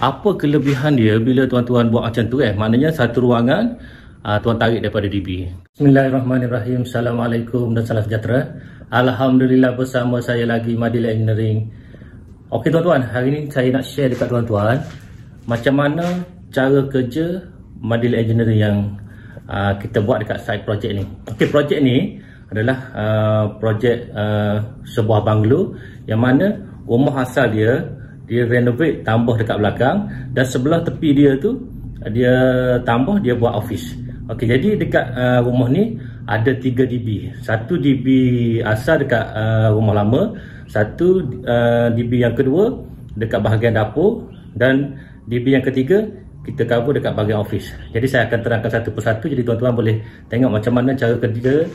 Apa kelebihan dia bila tuan-tuan buat macam tu maknanya satu ruangan tuan tarik daripada DB. Bismillahirrahmanirrahim. Assalamualaikum dan salam sejahtera. Alhamdulillah bersama saya lagi Madil Engineering. Okey tuan-tuan, hari ni saya nak share dekat tuan-tuan macam mana cara kerja Madil Engineering yang kita buat dekat side project ni. Okey, projek ni adalah projek sebuah banglo yang mana rumah asal dia renovate tambah dekat belakang, dan sebelah tepi dia tu dia tambah, dia buat office. Okey, jadi dekat rumah ni ada 3 DB. Satu DB asal dekat rumah lama, satu DB yang kedua dekat bahagian dapur, dan DB yang ketiga kita cover dekat bahagian office. Jadi saya akan terangkan satu persatu, jadi tuan-tuan boleh tengok macam mana cara kerja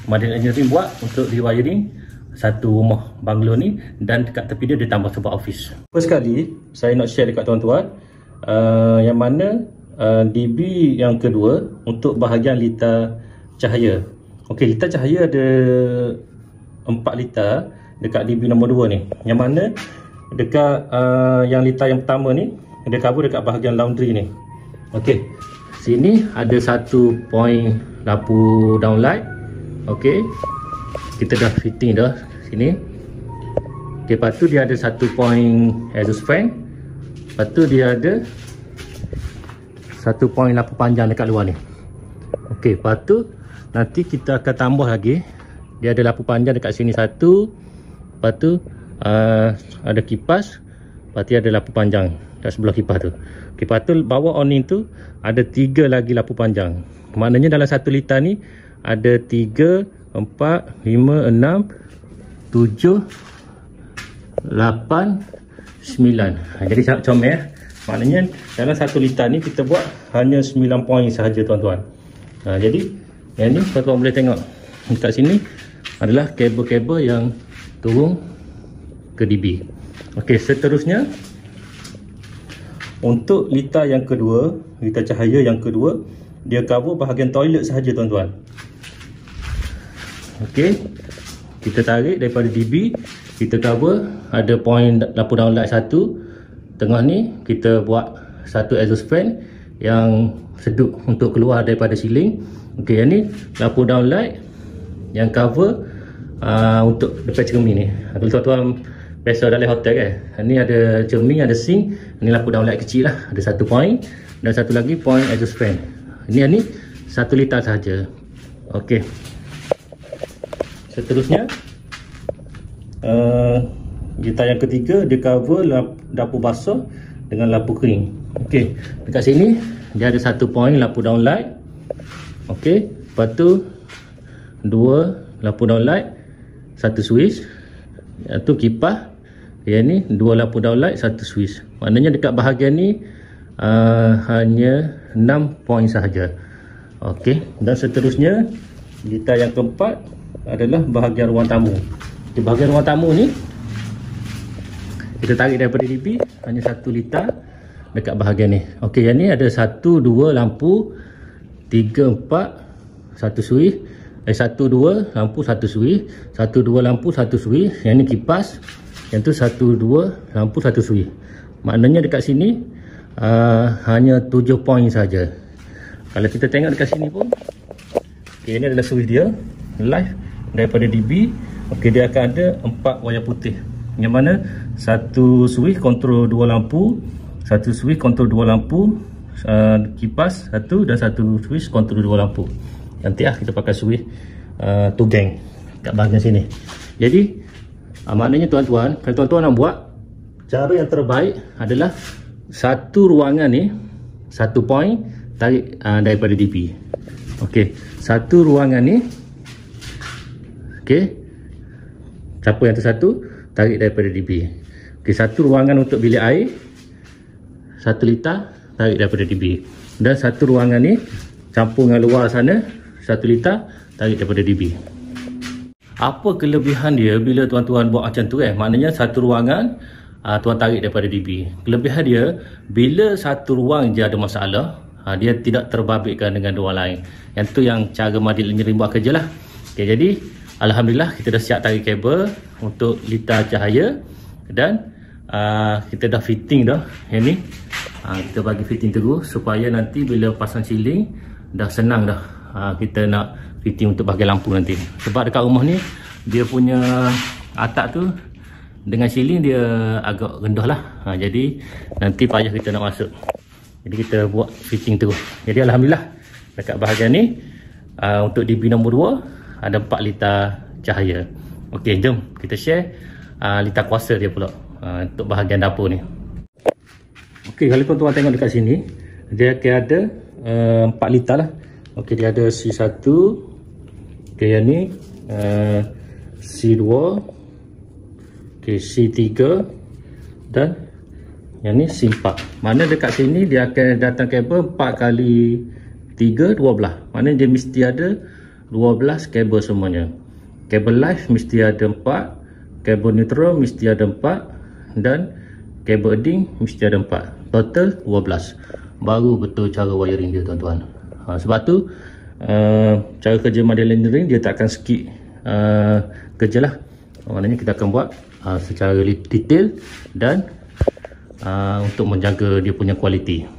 Madil Engineering buat untuk rewiring satu rumah banglo ni, dan dekat tepi dia ditambah sebuah office. First sekali saya nak share dekat tuan-tuan yang mana DB yang kedua untuk bahagian litar cahaya. Okey, litar cahaya ada 4 litar dekat DB nombor 2 ni, yang mana dekat yang litar yang pertama ni dia cover dekat bahagian laundry ni. Okey, sini ada 1 point lampu downlight. Okey, kita dah fitting dah sini. Okay, lepas tu dia ada 1 point exhaust fan. Lepas tu dia ada 1 point lampu panjang dekat luar ni. Okey, lepas tu nanti kita akan tambah lagi. Dia ada lampu panjang dekat sini 1. Lepas tu ada kipas. Lepas tu ada lampu panjang kat sebelah kipas tu. Okey, lepas tu bawah awning tu ada 3 lagi lampu panjang. Maknanya dalam 1 litar ni ada 3, 4, 5, 6, 7, 8, 9. Jadi sangat comel. Maknanya dalam 1 litar ni kita buat hanya 9 point sahaja tuan-tuan. Jadi yang ni tuan-tuan boleh tengok dekat sini adalah kabel-kabel yang turun ke DB. Okey, seterusnya untuk litar yang kedua, litar cahaya yang kedua, dia cover bahagian toilet sahaja tuan-tuan. Okey, kita tarik daripada DB, kita cover ada point lampu downlight 1. Tengah ni kita buat 1 exhaust fan yang sedup untuk keluar daripada ceiling. Okey, yang ni lampu downlight yang cover untuk dekat cermin ni. Kalau tuan-tuan biasa dalam hotel kan, ni ada cermin, ada sink. Ni lampu downlight kecil lah, ada 1 point, dan satu lagi point exhaust fan. Ini 1 litar sahaja. Okey, seterusnya litar yang ketiga dia cover dapur basah dengan lampu kering. Okey, dekat sini dia ada 1 point lampu downlight. Okey, lepas tu 2 lampu downlight, 1 switch, iaitu kipas. Yang ni 2 lampu downlight, 1 switch. Maknanya dekat bahagian ni hanya 6 point sahaja. Okey, dan seterusnya litar yang keempat adalah bahagian ruang tamu. Di bahagian ruang tamu ni kita tarik daripada DB hanya 1 litar dekat bahagian ni. Okey, yang ni ada 1, 2 lampu, 3, 4, 1 switch, 1, 2 lampu, 1 switch, 1, 2 lampu, 1 switch. Yang ni kipas, yang tu 1, 2 lampu, 1 switch. Maknanya dekat sini hanya 7 point saja. Kalau kita tengok dekat sini pun, okay, ini adalah switch dia live daripada DB. Okey, dia akan ada 4 wayar putih, yang mana 1 switch kontrol 2 lampu, 1 switch kontrol 2 lampu, kipas 1, dan 1 switch kontrol 2 lampu. Nanti kita pakai switch 2 gang kat bahagian sini. Jadi maknanya tuan-tuan, kalau tuan-tuan nak buat, cara yang terbaik adalah satu ruangan ni 1 point tarik daripada DB. Okey, satu ruangan ni, okey, siapa yang tu 1 tarik daripada DB. Okey, satu ruangan untuk bilik air 1 litar tarik daripada DB, dan satu ruangan ni campur dengan luar sana 1 litar tarik daripada DB. Apa kelebihan dia bila tuan-tuan buat macam tu maknanya satu ruangan tuan tarik daripada DB. Kelebihan dia, bila satu ruang je ada masalah, dia tidak terbabitkan dengan ruang lain. Yang tu yang cara Madil Engineering buat kerja lah. Okay, jadi alhamdulillah kita dah siap tarik kabel untuk litar cahaya, dan kita dah fitting dah yang ni Kita bagi fitting terus supaya nanti bila pasang ceiling dah senang dah kita nak fitting untuk bahagian lampu nanti. Sebab dekat rumah ni dia punya atap tu dengan ceiling dia agak rendah lah. Jadi nanti payah kita nak masuk. Jadi kita buat fitting terus. Jadi alhamdulillah dekat bahagian ni untuk DB nombor 2 ada 4 liter cahaya. Okey, jom kita share liter kuasa dia pula untuk bahagian dapur ni. Okey, kalau tuan-tuan tengok dekat sini, dia akan ada 4 liter lah. Okey, dia ada C1. Okey, yang ni C2. Okey, C3 dan yang ni C4. Mana dekat sini dia akan datang kabel 4 kali 3, 12. Mana dia mesti ada 12 kabel semuanya. Kabel live mesti ada 4, kabel neutral mesti ada 4 dan kabel earding mesti ada 4. Total 12. Baru betul cara wiring dia, tuan-tuan. Sebab tu cara kerja modeling ring dia tak akan skip kerja lah. Maknanya kita akan buat secara detail dan untuk menjaga dia punya kualiti.